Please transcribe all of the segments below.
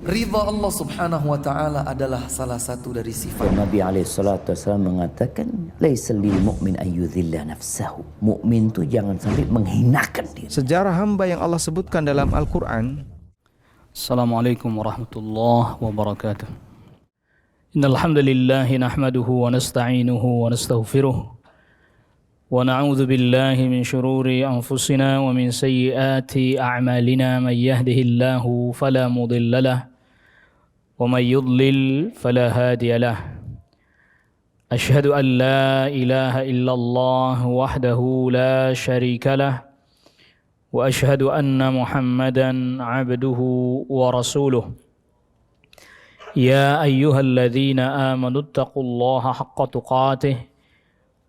Ridha Allah subhanahu wa ta'ala adalah salah satu dari sifat. Nabi SAW mengatakan, laisa lil mu'min ayyudhilla nafsahu. Mukmin itu jangan sampai menghinakan diri. Sejarah hamba yang Allah sebutkan dalam Al-Quran. Assalamualaikum warahmatullahi wabarakatuh. Innal hamdalillah nahmaduhu wa nasta'inuhu wa nastaghfiruh. Wa na'udzu billahi min shururi anfusina wa min sayyiati a'malina. Man yahdihillahu fala mudilla lahu wa man yudlil fala hadiya lahu. Ashhadu an la ilaha illallah wahdahu la syarika lahu wa ashhadu anna Muhammadan abduhu wa rasuluh. Ya ayyuhalladzina amanu taqullaha haqqa tuqatih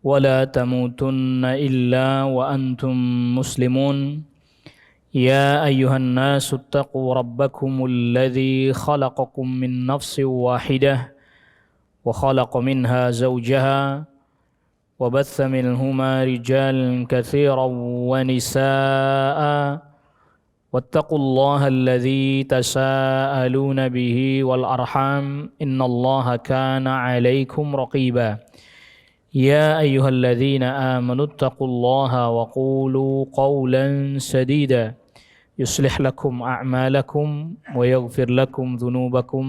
wa la tamutunna illa wa antum muslimun. Ya ayyuhan nasu taqu rabbakumul ladzi khalaqakum min nafsin wahidah wa khalaqa minha zawjaha وبث منهما رجالا كثيرا ونساء واتقوا الله الذي تساءلون به والأرحام إن الله كان عليكم رقيبا يا أيها الذين آمنوا اتقوا الله وقولوا قولا سديدا يصلح لكم أعمالكم ويغفر لكم ذنوبكم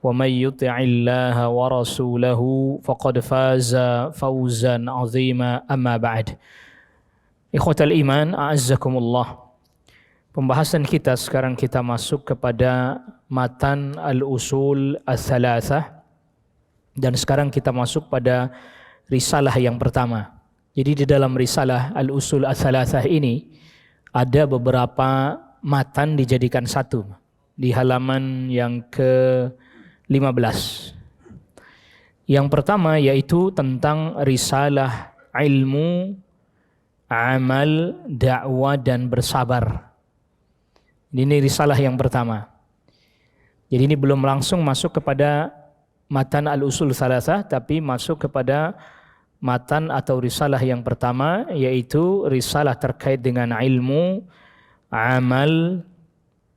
ومن يطع الله ورسوله فقد فاز فوزا عظيما أما بعد. Ikhwatal iman, a'azzakumullah. Pembahasan kita sekarang kita masuk kepada matan al-usul ats-tsalatsah, dan sekarang kita masuk pada risalah yang pertama. Jadi di dalam risalah al-usul ats-tsalatsah ini ada beberapa matan dijadikan satu di halaman yang ke-15. Yang pertama yaitu tentang risalah ilmu, amal, dakwah dan bersabar. Ini risalah yang pertama. Jadi ini belum langsung masuk kepada matan al-usul tsalatsah, tapi masuk kepada matan atau risalah yang pertama, yaitu risalah terkait dengan ilmu, amal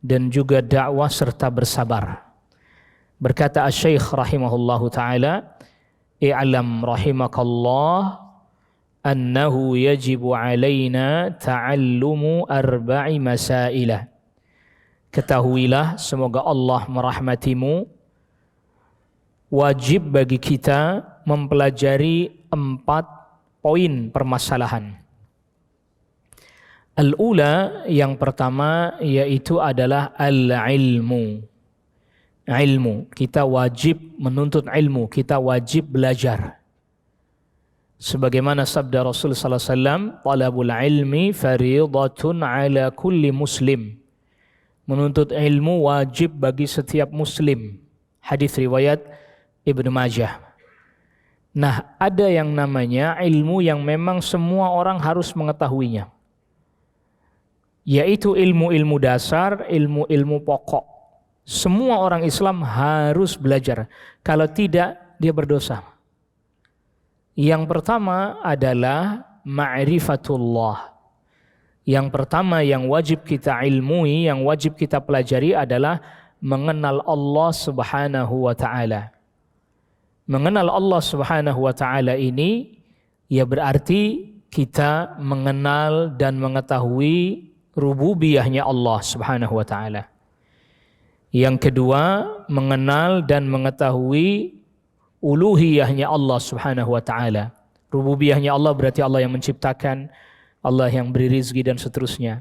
dan juga dakwah serta bersabar. Berkata Asy-Syaikh rahimahullahu taala, "I'lam rahimakallah annahu yajibu alaina ta'allumu arba'i masailah." Ketahuilah, semoga Allah merahmatimu, wajib bagi kita mempelajari 4 poin permasalahan. Al-ula, yang pertama yaitu adalah al-ilmu. Ilmu, kita wajib menuntut ilmu, kita wajib belajar. Sebagaimana sabda Rasul sallallahu alaihi wasallam, "Talabul ilmi fariidatun 'ala kulli muslim." Menuntut ilmu wajib bagi setiap muslim. Hadis riwayat Ibnu Majah. Nah, ada yang namanya ilmu yang memang semua orang harus mengetahuinya, yaitu ilmu-ilmu dasar, ilmu-ilmu pokok. Semua orang Islam harus belajar. Kalau tidak, dia berdosa. Yang pertama adalah ma'rifatullah. Yang pertama yang wajib kita ilmui, yang wajib kita pelajari adalah mengenal Allah Subhanahu wa ta'ala. Mengenal Allah Subhanahu wa ta'ala ini ya berarti kita mengenal dan mengetahui rububiyahnya Allah Subhanahu wa ta'ala. Yang kedua, mengenal dan mengetahui uluhiyahnya Allah Subhanahu wa ta'ala. Rububiyahnya Allah berarti Allah yang menciptakan, Allah yang beri rizki dan seterusnya.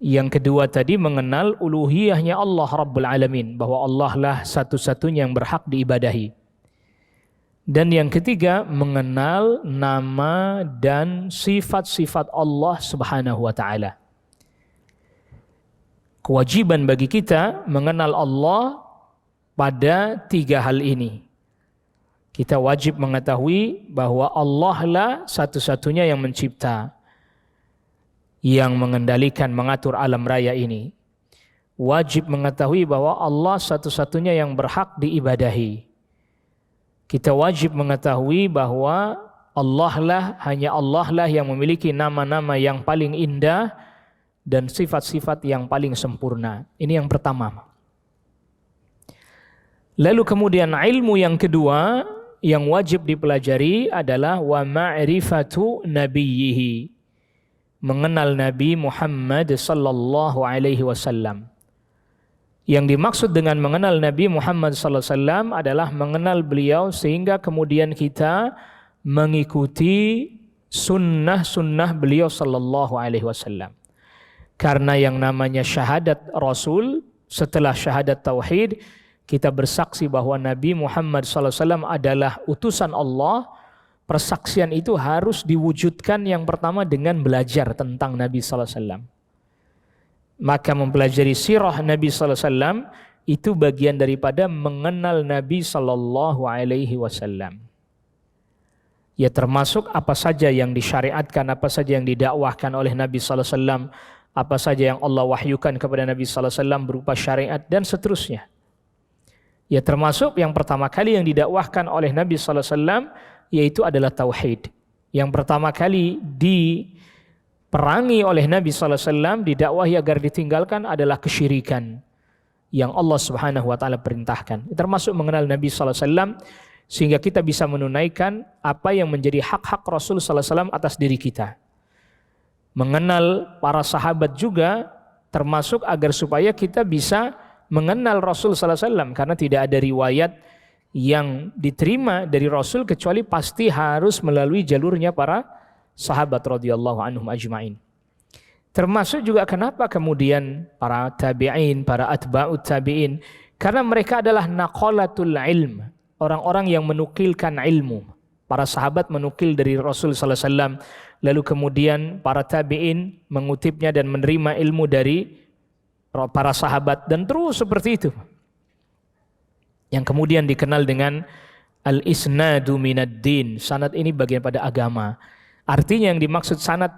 Yang kedua tadi mengenal uluhiyahnya Allah Rabbul Alamin, bahwa Allah lah satu-satunya yang berhak diibadahi. Dan yang ketiga, mengenal nama dan sifat-sifat Allah Subhanahu wa ta'ala. Kewajiban bagi kita mengenal Allah pada 3 hal ini. Kita wajib mengetahui bahwa Allah lah satu-satunya yang mencipta, yang mengendalikan, mengatur alam raya ini. Wajib mengetahui bahwa Allah satu-satunya yang berhak diibadahi. Kita wajib mengetahui bahwa Allah lah, hanya Allah lah yang memiliki nama-nama yang paling indah dan sifat-sifat yang paling sempurna. Ini yang pertama. Lalu kemudian ilmu yang kedua yang wajib dipelajari adalah wa ma'rifatu nabiyhi, mengenal Nabi Muhammad sallallahu alaihi wasallam. Yang dimaksud dengan mengenal Nabi Muhammad sallallahu alaihi wasallam adalah mengenal beliau sehingga kemudian kita mengikuti sunnah-sunnah beliau sallallahu alaihi wasallam. Karena yang namanya syahadat Rasul, setelah syahadat tauhid, kita bersaksi bahwa Nabi Muhammad SAW adalah utusan Allah. Persaksian itu harus diwujudkan yang pertama dengan belajar tentang Nabi SAW. Maka mempelajari sirah Nabi SAW itu bagian daripada mengenal Nabi SAW. Ya, termasuk apa saja yang disyariatkan, apa saja yang didakwahkan oleh Nabi SAW, apa saja yang Allah wahyukan kepada Nabi SAW berupa syariat dan seterusnya. Ya, termasuk yang pertama kali yang didakwahkan oleh Nabi SAW yaitu adalah tauhid. Yang pertama kali diperangi oleh Nabi SAW, didakwahi agar ditinggalkan adalah kesyirikan yang Allah Subhanahu wa taala perintahkan. Termasuk mengenal Nabi SAW sehingga kita bisa menunaikan apa yang menjadi hak-hak Rasul SAW atas diri kita. Mengenal para sahabat juga termasuk agar supaya kita bisa mengenal Rasul SAW, karena tidak ada riwayat yang diterima dari Rasul kecuali pasti harus melalui jalurnya para sahabat radhiyallahu anhum ajma'in. Termasuk juga kenapa kemudian para tabi'in, para atba'ut tabi'in, karena mereka adalah naqalatul ilm, orang-orang yang menukilkan ilmu. Para sahabat menukil dari Rasul SAW, lalu kemudian para tabi'in mengutipnya dan menerima ilmu dari para sahabat, dan terus seperti itu. Yang kemudian dikenal dengan al-isnadu minad din. Sanad ini bagian pada agama. Artinya yang dimaksud sanad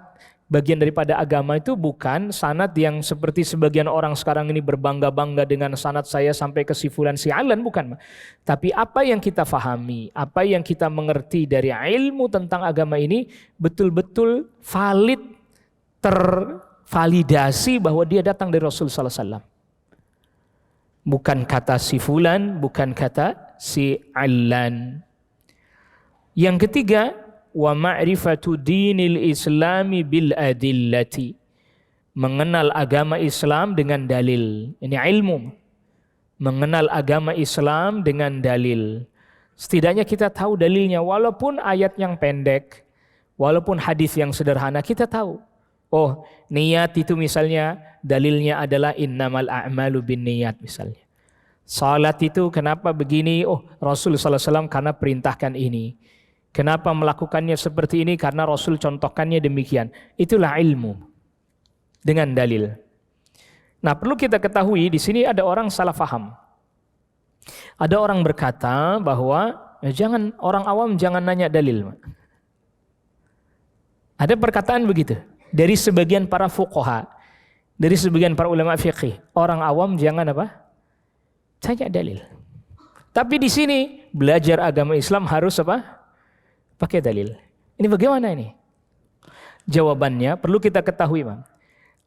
bagian daripada agama itu bukan sanad yang seperti sebagian orang sekarang ini berbangga-bangga dengan sanad saya sampai ke si fulan si alan, bukan. Tapi apa yang kita fahami, apa yang kita mengerti dari ilmu tentang agama ini betul-betul valid, validasi bahwa dia datang dari Rasul sallallahu alaihi wasallam. Bukan kata si fulan, bukan kata si allan. Yang ketiga, wa ma'rifatu dinil islami bil adillati, mengenal agama Islam dengan dalil. Ini ilmu. Mengenal agama Islam dengan dalil. Setidaknya kita tahu dalilnya, walaupun ayat yang pendek, walaupun hadis yang sederhana, kita tahu. Oh, niat itu misalnya dalilnya adalah innamal a'malu binniyat misalnya. Salat itu kenapa begini? Oh, Rasul sallallahu alaihi wasallam karena perintahkan ini. Kenapa melakukannya seperti ini? Karena Rasul contohkannya demikian. Itulah ilmu dengan dalil. Nah, perlu kita ketahui di sini ada orang salah faham. Ada orang berkata bahwa jangan, orang awam jangan nanya dalil. Ada perkataan begitu dari sebagian para fuqaha, dari sebagian para ulama fikih, orang awam jangan apa? Tanya dalil. Tapi di sini belajar agama Islam harus apa? Pakai dalil. Ini bagaimana ini? Jawabannya perlu kita ketahui, Bang.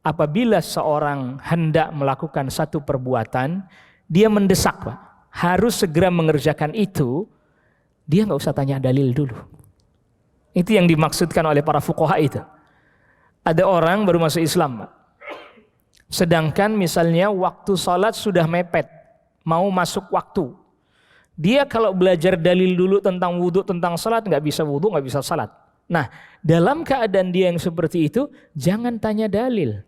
Apabila seorang hendak melakukan satu perbuatan, dia mendesak, Pak, harus segera mengerjakan itu, dia nggak usah tanya dalil dulu. Itu yang dimaksudkan oleh para fuqaha itu. Ada orang baru masuk Islam, Pak. Sedangkan misalnya waktu sholat sudah mepet, mau masuk waktu. Dia kalau belajar dalil dulu tentang wudhu, tentang sholat, nggak bisa wudhu, nggak bisa sholat. Nah, dalam keadaan dia yang seperti itu, jangan tanya dalil.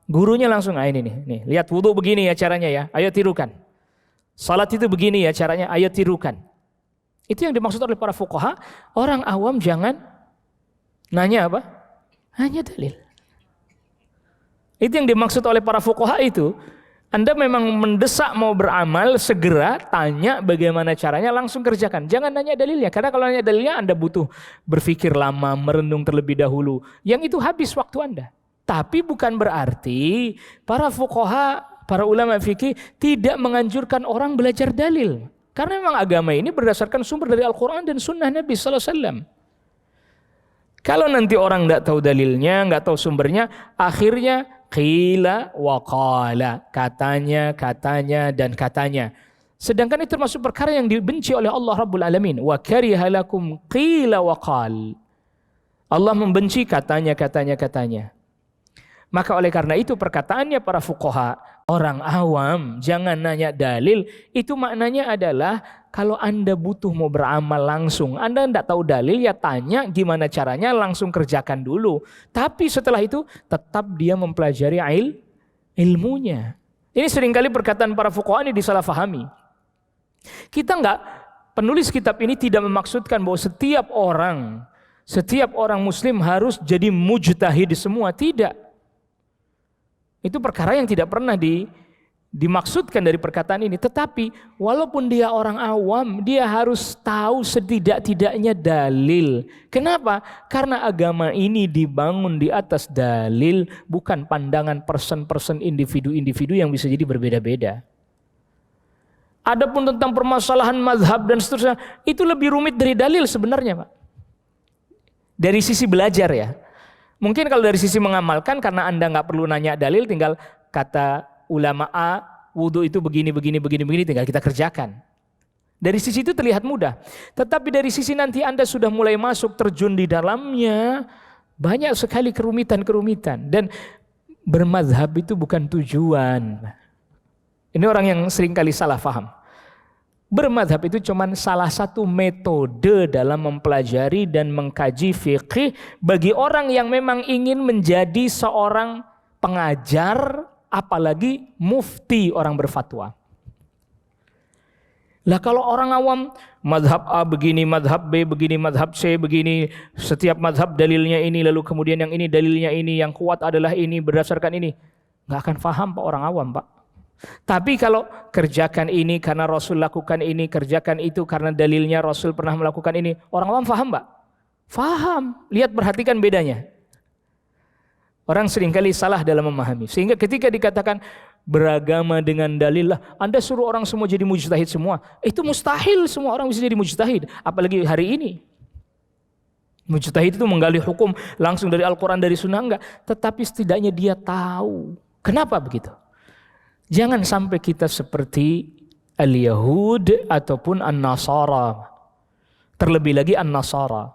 Gurunya langsung, ini nih, lihat wudhu begini ya caranya ya, ayo tirukan. Sholat itu begini ya caranya, ayo tirukan. Itu yang dimaksud oleh para fuqaha. Orang awam jangan nanya apa? Hanya dalil. Itu yang dimaksud oleh para fuqaha itu. Anda memang mendesak mau beramal, segera tanya bagaimana caranya, langsung kerjakan. Jangan nanya dalilnya, karena kalau nanya dalilnya Anda butuh berpikir lama, merenung terlebih dahulu. Yang itu habis waktu Anda. Tapi bukan berarti para fuqaha, para ulama fikih tidak menganjurkan orang belajar dalil. Karena memang agama ini berdasarkan sumber dari Al-Quran dan Sunnah Nabi Sallallahu Alaihi Wasallam. Kalau nanti orang nggak tahu dalilnya, nggak tahu sumbernya, akhirnya qila wa qala, katanya dan katanya. Sedangkan itu termasuk perkara yang dibenci oleh Allah Rabbul Alamin. Wa kariha lakum qila wa qal. Allah membenci katanya. Maka oleh karena itu perkataannya para fuqaha, orang awam jangan nanya dalil, itu maknanya adalah kalau Anda butuh mau beramal langsung, Anda tidak tahu dalil ya tanya gimana caranya, langsung kerjakan dulu. Tapi setelah itu tetap dia mempelajari ilmunya. Ini seringkali perkataan para fuqaha ini disalahfahami. Kita penulis kitab ini tidak memaksudkan bahwa setiap orang muslim harus jadi mujtahid semua, tidak. Itu perkara yang tidak pernah dimaksudkan dari perkataan ini. Tetapi walaupun dia orang awam, dia harus tahu setidak-tidaknya dalil. Kenapa? Karena agama ini dibangun di atas dalil, bukan pandangan person-person, individu-individu yang bisa jadi berbeda-beda. Adapun tentang permasalahan mazhab dan seterusnya, itu lebih rumit dari dalil sebenarnya, Pak. Dari sisi belajar ya. Mungkin kalau dari sisi mengamalkan, karena Anda nggak perlu nanya dalil, tinggal kata ulama A, wudu itu begini, tinggal kita kerjakan. Dari sisi itu terlihat mudah. Tetapi dari sisi nanti Anda sudah mulai masuk terjun di dalamnya, banyak sekali kerumitan. Dan bermazhab itu bukan tujuan. Ini orang yang seringkali salah paham. Bermadhab itu cuma salah satu metode dalam mempelajari dan mengkaji fikih bagi orang yang memang ingin menjadi seorang pengajar, apalagi mufti, orang berfatwa. Lah kalau orang awam, madhab A begini, madhab B begini, madhab C begini, setiap madhab dalilnya ini, lalu kemudian yang ini dalilnya ini, yang kuat adalah ini, berdasarkan ini. Nggak akan paham Pak orang awam, Pak. Tapi kalau kerjakan ini karena Rasul lakukan ini, kerjakan itu karena dalilnya Rasul pernah melakukan ini, orang awam paham Pak? Paham. Lihat, perhatikan bedanya. Orang seringkali salah dalam memahami. Sehingga ketika dikatakan beragama dengan dalil lah, Anda suruh orang semua jadi mujtahid semua. Itu mustahil semua orang bisa jadi mujtahid. Apalagi hari ini. Mujtahid itu menggali hukum langsung dari Al-Quran, dari Sunnah, enggak. Tetapi setidaknya dia tahu. Kenapa begitu? Jangan sampai kita seperti Al-Yahud ataupun An-Nasara. Terlebih lagi An-Nasara.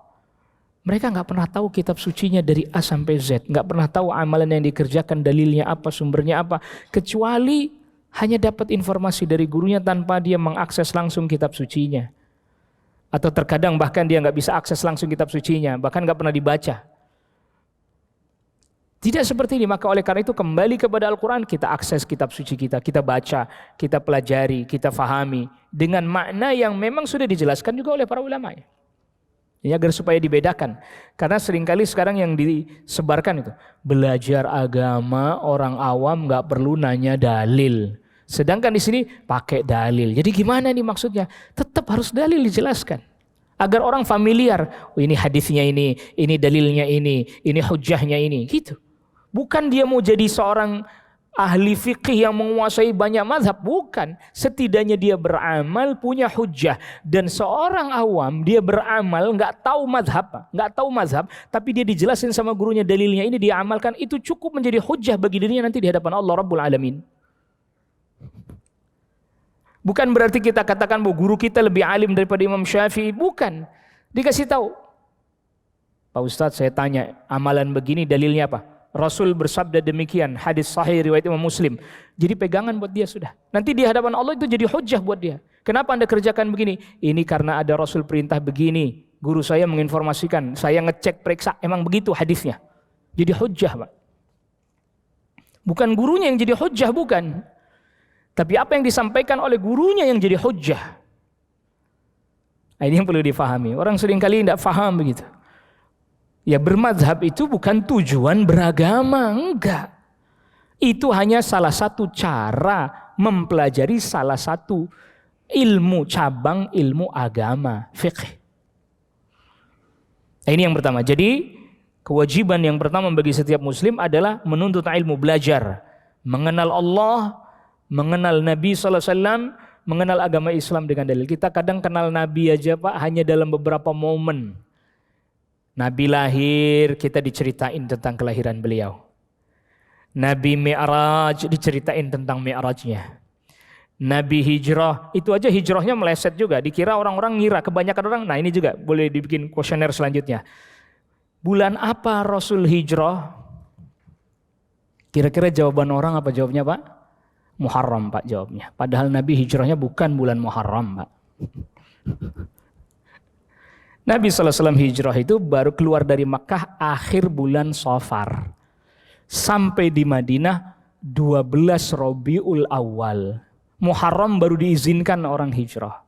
Mereka nggak pernah tahu kitab sucinya dari A sampai Z. Nggak pernah tahu amalan yang dikerjakan, dalilnya apa, sumbernya apa. Kecuali hanya dapat informasi dari gurunya tanpa dia mengakses langsung kitab sucinya. Atau terkadang bahkan dia nggak bisa akses langsung kitab sucinya. Bahkan nggak pernah dibaca. Tidak seperti ini, maka oleh karena itu kembali kepada Al-Quran, kita akses kitab suci kita baca, kita pelajari, kita fahami dengan makna yang memang sudah dijelaskan juga oleh para ulama. Ini agar supaya dibedakan, karena seringkali sekarang yang disebarkan itu belajar agama orang awam nggak perlu nanya dalil, sedangkan di sini pakai dalil. Jadi gimana nih maksudnya? Tetap harus dalil dijelaskan. Agar orang familiar, oh ini hadisnya ini dalilnya ini hujahnya ini, gitu. Bukan dia mau jadi seorang ahli fikih yang menguasai banyak mazhab, bukan. Setidaknya dia beramal punya hujah. Dan seorang awam dia beramal nggak tahu mazhab, tapi dia dijelasin sama gurunya dalilnya ini, dia amalkan, itu cukup menjadi hujah bagi dirinya nanti di hadapan Allah Rabbul Alamin. Bukan berarti kita katakan bahwa guru kita lebih alim daripada Imam Syafi'i, bukan. Dikasih tahu, Pak Ustadz saya tanya, amalan begini dalilnya apa? Rasul bersabda demikian, hadis sahih riwayat Imam Muslim. Jadi pegangan buat dia sudah. Nanti di hadapan Allah itu jadi hujah buat dia. Kenapa Anda kerjakan begini? Ini karena ada Rasul perintah begini. Guru saya menginformasikan, saya ngecek periksa, emang begitu hadisnya. Jadi hujah, Pak. Bukan gurunya yang jadi hujah, bukan. Tapi apa yang disampaikan oleh gurunya yang jadi hujjah. Nah, ini yang perlu difahami. Orang seringkali tidak paham begitu. Ya, bermadzhab itu bukan tujuan beragama, enggak. Itu hanya salah satu cara mempelajari salah satu ilmu, cabang ilmu agama, fiqh. Nah, ini yang pertama. Jadi kewajiban yang pertama bagi setiap muslim adalah menuntut ilmu, belajar, mengenal Allah, mengenal Nabi SAW, mengenal agama Islam dengan dalil. Kita kadang kenal Nabi aja Pak hanya dalam beberapa momen. Nabi lahir, kita diceritain tentang kelahiran beliau. Nabi Mi'raj, diceritain tentang Mi'rajnya. Nabi hijrah, itu aja hijrahnya meleset juga. Dikira orang-orang ngira, kebanyakan orang. Nah ini juga boleh dibikin kuesioner selanjutnya. Bulan apa Rasul hijrah? Kira-kira jawaban orang apa jawabnya Pak? Muharram Pak jawabnya. Padahal Nabi hijrahnya bukan bulan Muharram Pak. Nabi SAW hijrah itu baru keluar dari Makkah akhir bulan Safar. Sampai di Madinah 12 Rabiul Awal. Muharram baru diizinkan orang hijrah.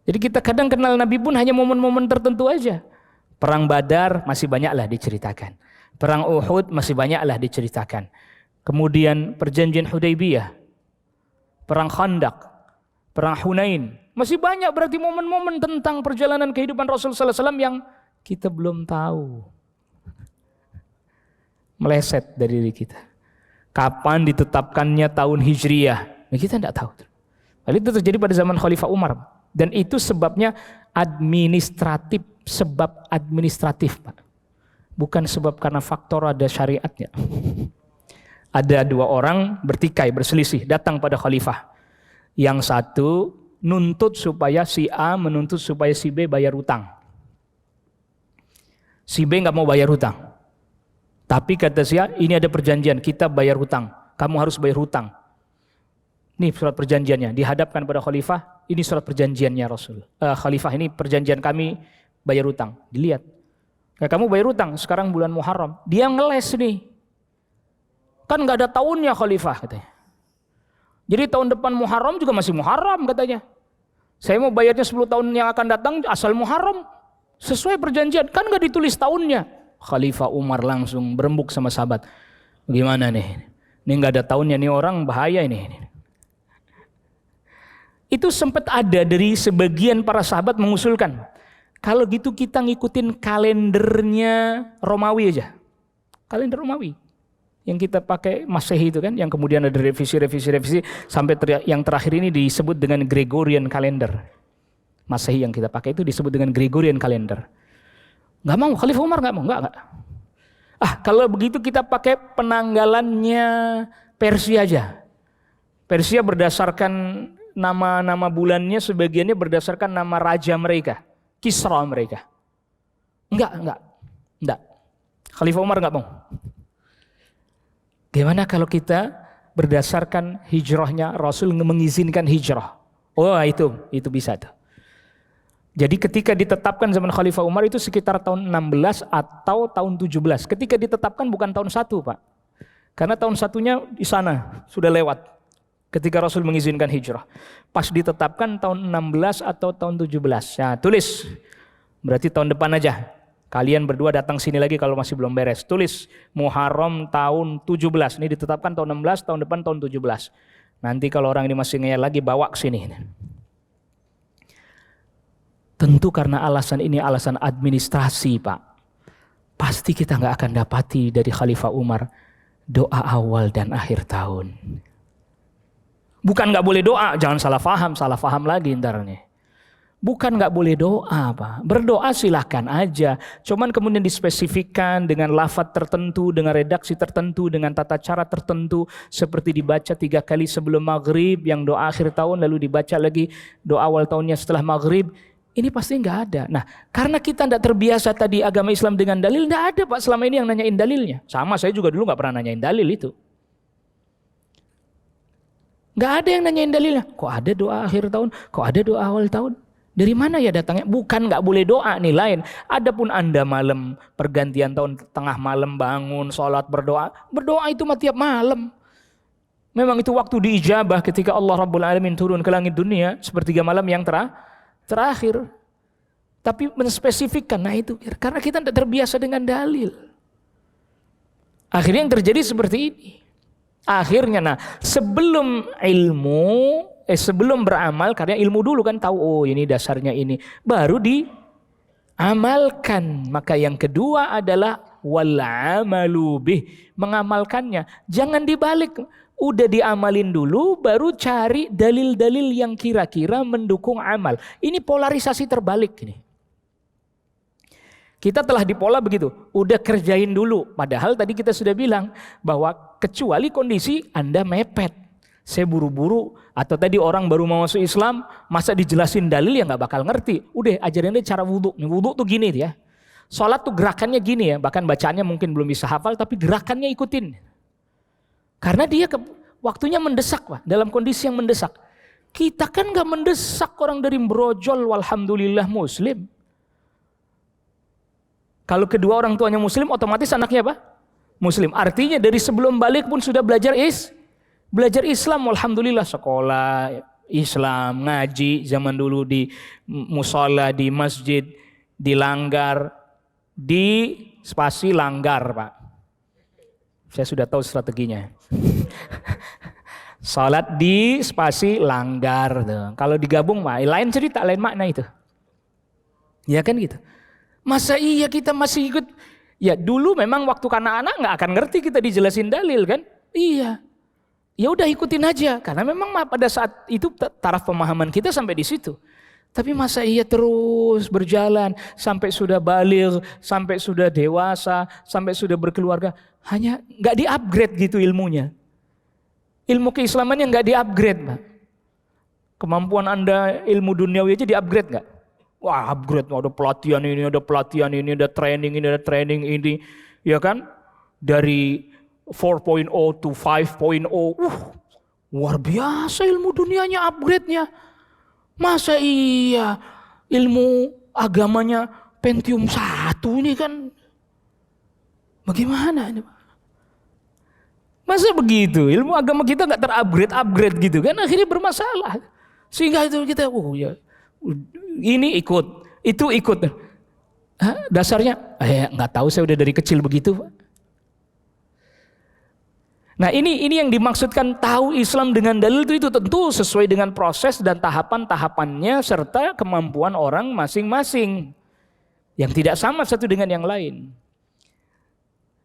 Jadi kita kadang kenal Nabi pun hanya momen-momen tertentu aja. Perang Badar masih banyaklah diceritakan. Perang Uhud masih banyaklah diceritakan. Kemudian perjanjian Hudaybiyah, perang Khandaq, perang Hunain. Masih banyak berarti momen-momen tentang perjalanan kehidupan Rasul sallallahu alaihi wasallam yang kita belum tahu. Meleset dari diri kita. Kapan ditetapkannya tahun Hijriyah? Nah, kita tidak tahu. Hal itu terjadi pada zaman Khalifah Umar. Dan itu sebabnya administratif, sebab administratif Pak. Bukan sebab karena faktor ada syariatnya. Ada dua orang bertikai, berselisih, datang pada khalifah. Yang satu nuntut supaya si A menuntut supaya si B bayar hutang. Si B nggak mau bayar hutang. Tapi kata si A, ini ada perjanjian, kita bayar hutang. Kamu harus bayar hutang. Ini surat perjanjiannya, dihadapkan pada khalifah, ini surat perjanjiannya Rasul. Khalifah ini perjanjian kami bayar hutang. Dilihat. Kamu bayar hutang, sekarang bulan Muharram. Dia ngeles nih. Kan nggak ada tahunnya khalifah katanya. Jadi tahun depan Muharram juga masih Muharram katanya. Saya mau bayarnya 10 tahun yang akan datang asal Muharram. Sesuai perjanjian, kan nggak ditulis tahunnya. Khalifah Umar langsung berembuk sama sahabat. Gimana nih? Ini nggak ada tahunnya, nih orang bahaya ini. Itu sempat ada dari sebagian para sahabat mengusulkan. Kalau gitu kita ngikutin kalendernya Romawi aja. Kalender Romawi. Yang kita pakai Masehi itu kan, yang kemudian ada revisi sampai yang terakhir ini disebut dengan Gregorian Calendar. Masehi yang kita pakai itu disebut dengan Gregorian Calendar. Nggak mau, Khalifah Umar nggak mau, nggak. Kalau begitu kita pakai penanggalannya Persia aja. Persia berdasarkan nama-nama bulannya, sebagiannya berdasarkan nama raja mereka, Kisra mereka. Enggak. Khalifah Umar nggak mau. Gimana kalau kita berdasarkan hijrahnya Rasul mengizinkan hijrah? Oh itu bisa tuh. Jadi ketika ditetapkan zaman Khalifah Umar itu sekitar tahun 16 atau tahun 17. Ketika ditetapkan bukan tahun 1 Pak. Karena tahun 1-nya di sana sudah lewat. Ketika Rasul mengizinkan hijrah. Pas ditetapkan tahun 16 atau tahun 17. Nah, tulis. Berarti tahun depan aja. Kalian berdua datang sini lagi kalau masih belum beres. Tulis Muharram tahun 17. Ini ditetapkan tahun 16, tahun depan tahun 17. Nanti kalau orang ini masih ngeyel lagi bawa ke sini. Tentu karena alasan ini alasan administrasi Pak. Pasti kita nggak akan dapati dari Khalifah Umar doa awal dan akhir tahun. Bukan nggak boleh doa, jangan salah faham lagi ntar nih. Bukan nggak boleh doa Pak. Berdoa silahkan aja. Cuman kemudian dispesifikkan dengan lafaz tertentu, dengan redaksi tertentu, dengan tata cara tertentu. Seperti dibaca 3 kali sebelum maghrib, yang doa akhir tahun, lalu dibaca lagi doa awal tahunnya setelah maghrib. Ini pasti nggak ada. Nah, karena kita nggak terbiasa tadi agama Islam dengan dalil, nggak ada Pak selama ini yang nanyain dalilnya. Sama, saya juga dulu nggak pernah nanyain dalil itu. Nggak ada yang nanyain dalilnya. Kok ada doa akhir tahun? Kok ada doa awal tahun? Dari mana ya datangnya? Bukan nggak boleh doa nih lain. Adapun Anda malam pergantian tahun tengah malam bangun sholat berdoa itu mah tiap malam. Memang itu waktu diijabah ketika Allah Rabbul Alamin turun ke langit dunia sepertiga malam yang terakhir. Tapi menspesifikkan, nah itu karena kita tidak terbiasa dengan dalil. Akhirnya yang terjadi seperti ini. Akhirnya sebelum beramal, karena ilmu dulu kan tahu, oh ini dasarnya ini, baru diamalkan. Maka yang kedua adalah wal amalu bih, mengamalkannya. Jangan dibalik. Udah diamalin dulu, baru cari dalil-dalil yang kira-kira mendukung amal. Ini polarisasi terbalik ini. Kita telah dipola begitu, udah kerjain dulu. Padahal tadi kita sudah bilang bahwa kecuali kondisi Anda mepet. Saya buru-buru, atau tadi orang baru mau masuk Islam, masa dijelasin dalil ya nggak bakal ngerti. Udah ajarin dia cara wudhu. Nih wudhu tuh gini ya. Sholat tuh gerakannya gini ya, bahkan bacaannya mungkin belum bisa hafal, tapi gerakannya ikutin. Karena dia waktunya mendesak, Pak, dalam kondisi yang mendesak. Kita kan nggak mendesak orang dari brojol, walhamdulillah muslim. Kalau kedua orang tuanya muslim, otomatis anaknya apa? Muslim. Artinya dari sebelum balik pun sudah belajar Islam, alhamdulillah, sekolah Islam, ngaji zaman dulu di musola, di masjid, di langgar, di spasi langgar, Pak. Saya sudah tahu strateginya. Salat di spasi langgar. Kalau digabung mah lain cerita, lain makna itu. Ya kan gitu. Masa iya kita masih ikut? Ya dulu memang waktu anak-anak nggak akan ngerti kita dijelasin dalil kan? Iya. Ya udah ikutin aja, karena memang pada saat itu taraf pemahaman kita sampai di situ. Tapi masa iya terus berjalan sampai sudah baligh, sampai sudah dewasa, sampai sudah berkeluarga, hanya nggak di-upgrade gitu ilmunya. Ilmu keislamannya nggak di-upgrade, Pak. Kemampuan Anda ilmu duniawi aja di-upgrade nggak? Wah, upgrade, ada pelatihan ini, ada pelatihan ini, ada training ini, ada training ini, ya kan? Dari 4.0 to 5.0, luar biasa ilmu dunianya upgrade-nya. Masa iya ilmu agamanya Pentium 1 ini kan bagaimana ini? Masa begitu? Ilmu agama kita nggak terupgrade gitu kan, akhirnya bermasalah. Sehingga itu kita, ya ini ikut, itu ikut. Hah, dasarnya, nggak tahu, saya udah dari kecil begitu, Pak. Nah ini yang dimaksudkan tahu Islam dengan dalil itu tentu sesuai dengan proses dan tahapan-tahapannya serta kemampuan orang masing-masing yang tidak sama satu dengan yang lain.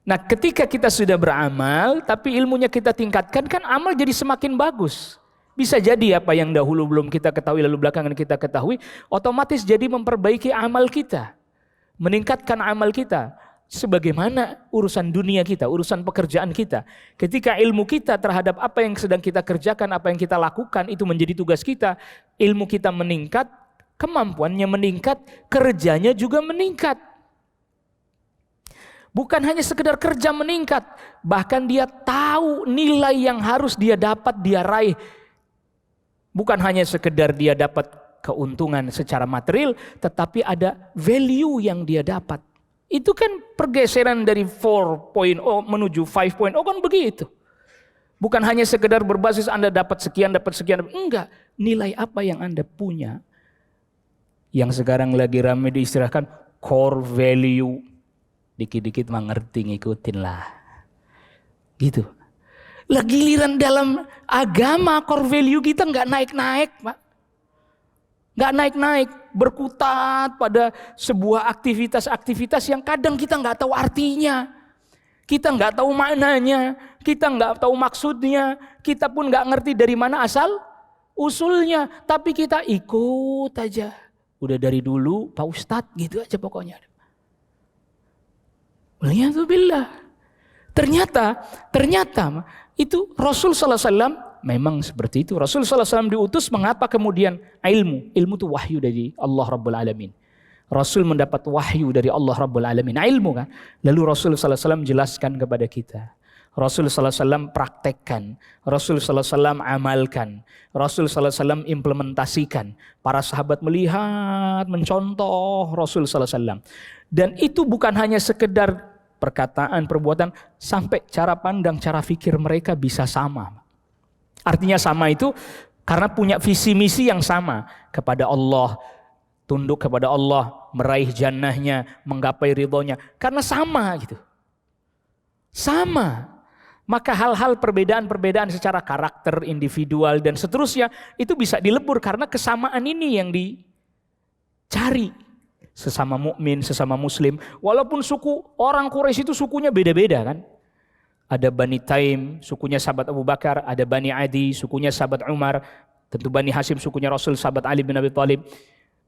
Nah ketika kita sudah beramal tapi ilmunya kita tingkatkan, kan amal jadi semakin bagus. Bisa jadi apa yang dahulu belum kita ketahui lalu belakangan kita ketahui, otomatis jadi memperbaiki amal kita, meningkatkan amal kita. Sebagaimana urusan dunia kita, urusan pekerjaan kita. Ketika ilmu kita terhadap apa yang sedang kita kerjakan, apa yang kita lakukan, itu menjadi tugas kita. Ilmu kita meningkat, kemampuannya meningkat, kerjanya juga meningkat. Bukan hanya sekedar kerja meningkat, bahkan dia tahu nilai yang harus dia dapat, dia raih. Bukan hanya sekedar dia dapat keuntungan secara material, tetapi ada value yang dia dapat. Itu kan pergeseran dari 4.0 menuju 5.0 kan begitu. Bukan hanya sekedar berbasis Anda dapat sekian, enggak. Nilai apa yang Anda punya. Yang sekarang lagi ramai diistilahkan core value. Dikit-dikit mengerti, ngikutin lah. Gitu. Lah giliran dalam agama core value kita enggak naik-naik, Pak. Enggak naik-naik, berkutat pada sebuah aktivitas-aktivitas yang kadang kita enggak tahu artinya. Kita enggak tahu maknanya, kita enggak tahu maksudnya, kita pun enggak ngerti dari mana asal usulnya, tapi kita ikut aja. Udah dari dulu Pak Ustadz gitu aja pokoknya. Waliyadzubillah. Ternyata itu Rasul sallallahu alaihi wasallam memang seperti itu. Rasul sallallahu alaihi wasallam diutus mengapa kemudian ilmu itu wahyu dari Allah Rabbul Alamin. Rasul mendapat wahyu dari Allah Rabbul Alamin, ilmu kan. Lalu Rasul sallallahu alaihi wasallam jelaskan kepada kita. Rasul sallallahu alaihi wasallam praktekkan. Rasul sallallahu alaihi wasallam amalkan. Rasul sallallahu alaihi wasallam implementasikan. Para sahabat melihat, mencontoh Rasul sallallahu alaihi wasallam. Dan itu bukan hanya sekedar perkataan, perbuatan, sampai cara pandang, cara fikir mereka bisa sama. Artinya sama itu karena punya visi misi yang sama kepada Allah, tunduk kepada Allah, meraih jannahnya, menggapai ridhonya, karena sama gitu. Sama. Maka hal-hal perbedaan-perbedaan secara karakter, individual dan seterusnya itu bisa dilebur karena kesamaan ini yang dicari. Sesama mukmin, sesama muslim, walaupun suku orang Quraisy itu sukunya beda-beda kan. Ada Bani Taim, sukunya sahabat Abu Bakar, ada Bani Adi, sukunya sahabat Umar, tentu Bani Hashim sukunya Rasul sahabat Ali bin Abi Thalib.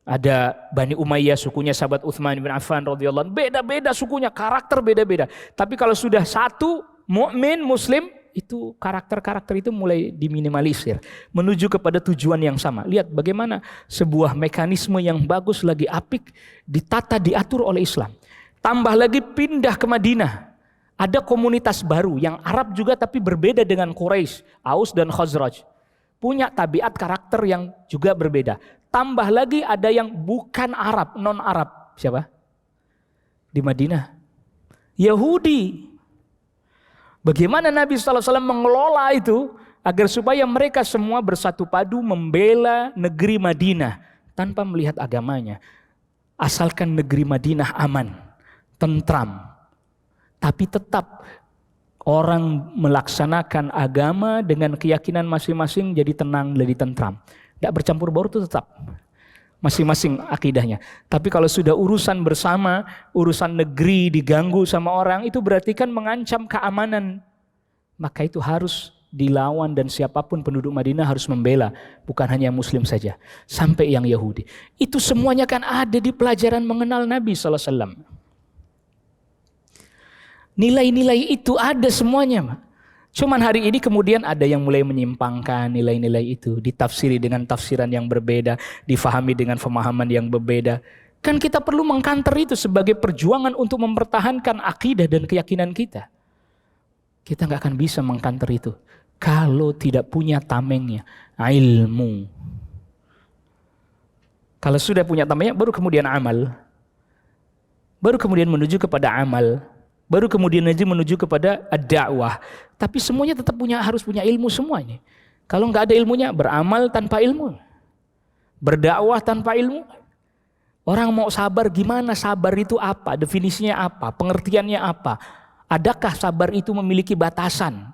Ada Bani Umayyah sukunya sahabat Utsman bin Affan radhiyallahu anhu. Beda-beda sukunya, karakter beda-beda. Tapi kalau sudah satu mukmin muslim itu karakter-karakter itu mulai diminimalisir menuju kepada tujuan yang sama. Lihat bagaimana sebuah mekanisme yang bagus lagi apik ditata diatur oleh Islam. Tambah lagi pindah ke Madinah. Ada komunitas baru yang Arab juga tapi berbeda dengan Quraisy, Aus dan Khazraj. Punya tabiat karakter yang juga berbeda. Tambah lagi ada yang bukan Arab, non-Arab. Siapa? Di Madinah. Yahudi. Bagaimana Nabi SAW mengelola itu agar supaya mereka semua bersatu padu membela negeri Madinah tanpa melihat agamanya. Asalkan negeri Madinah aman, tentram. Tapi tetap orang melaksanakan agama dengan keyakinan masing-masing jadi tenang, jadi tentram. Tidak bercampur baur itu tetap. Masing-masing akidahnya. Tapi kalau sudah urusan bersama, urusan negeri diganggu sama orang, itu berarti kan mengancam keamanan. Maka itu harus dilawan dan siapapun penduduk Madinah harus membela. Bukan hanya Muslim saja. Sampai yang Yahudi. Itu semuanya kan ada di pelajaran mengenal Nabi SAW. Nilai-nilai itu ada semuanya. Cuman hari ini kemudian ada yang mulai menyimpangkan nilai-nilai itu, ditafsiri dengan tafsiran yang berbeda, difahami dengan pemahaman yang berbeda. Kan kita perlu mengkanter itu sebagai perjuangan untuk mempertahankan akidah dan keyakinan kita. Kita nggak akan bisa mengkanter itu kalau tidak punya tamengnya, ilmu. Kalau sudah punya tamengnya, baru kemudian amal. Baru kemudian menuju kepada amal. Baru kemudian aja menuju kepada ad-da'wah. Tapi semuanya tetap harus punya ilmu semuanya. Kalau nggak ada ilmunya, beramal tanpa ilmu. Berdakwah tanpa ilmu. Orang mau sabar, gimana sabar itu apa? Definisinya apa? Pengertiannya apa? Adakah sabar itu memiliki batasan?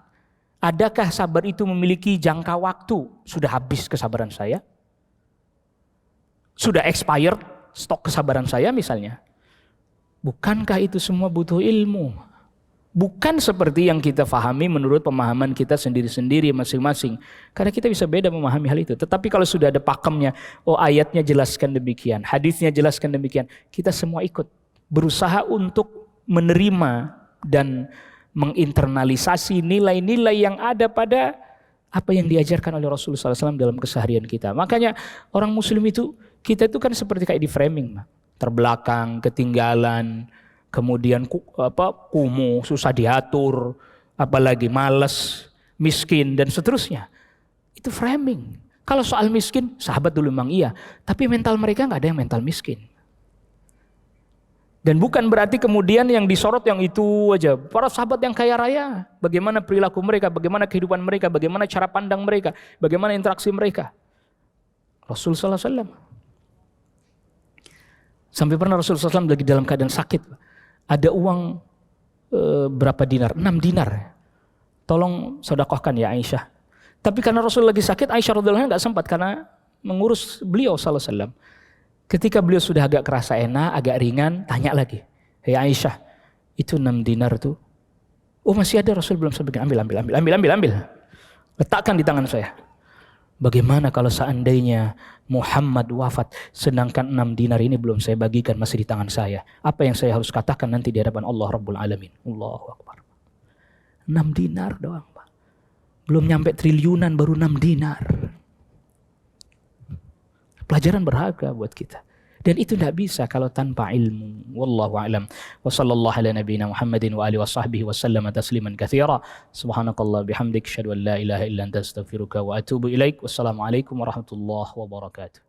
Adakah sabar itu memiliki jangka waktu? Sudah habis kesabaran saya? Sudah expired stok kesabaran saya misalnya? Bukankah itu semua butuh ilmu? Bukan seperti yang kita fahami menurut pemahaman kita sendiri-sendiri masing-masing. Karena kita bisa beda memahami hal itu. Tetapi kalau sudah ada pakemnya, oh ayatnya jelaskan demikian, hadisnya jelaskan demikian, kita semua ikut. Berusaha untuk menerima dan menginternalisasi nilai-nilai yang ada pada apa yang diajarkan oleh Rasulullah SAW dalam keseharian kita. Makanya orang muslim itu, kita itu kan seperti kayak di framing. Terbelakang, ketinggalan, kemudian kumuh, susah diatur, apalagi malas, miskin dan seterusnya. Itu framing. Kalau soal miskin, sahabat dulu memang iya, tapi mental mereka nggak ada yang mental miskin. Dan bukan berarti kemudian yang disorot yang itu aja. Para sahabat yang kaya raya, bagaimana perilaku mereka, bagaimana kehidupan mereka, bagaimana cara pandang mereka, bagaimana interaksi mereka. Rasul sallallahu alaihi wasallam. Sampai pernah Rasulullah SAW lagi dalam keadaan sakit. Ada uang berapa dinar? 6 dinar. Tolong sedekahkan ya Aisyah. Tapi karena Rasul lagi sakit, Aisyah radhiyallahu anha enggak sempat karena mengurus beliau sallallahu alaihi wasallam. Ketika beliau sudah agak kerasa enak, agak ringan, tanya lagi. Hei Aisyah, itu 6 dinar tuh. Oh masih ada, Rasul belum sampaikan. Ambil. Letakkan di tangan saya. Bagaimana kalau seandainya Muhammad wafat sedangkan 6 dinar ini belum saya bagikan, masih di tangan saya? Apa yang saya harus katakan nanti di hadapan Allah Rabbul Alamin? Allahu Akbar. 6 dinar doang, Pak. Belum nyampe triliunan baru 6 dinar. Pelajaran berharga buat kita. Dan itu tidak bisa kalau tanpa ilmu. Wallahu a'lam. Wa sallallahu ala nabiyyina Muhammadin wa alihi wa sahbihi wa sallama tasliman katsira. Subhanakallah bihamdik asyhadu an la ilaha illa anta astaghfiruka wa atubu ilaik. Wassalamualaikum warahmatullahi wabarakatuh.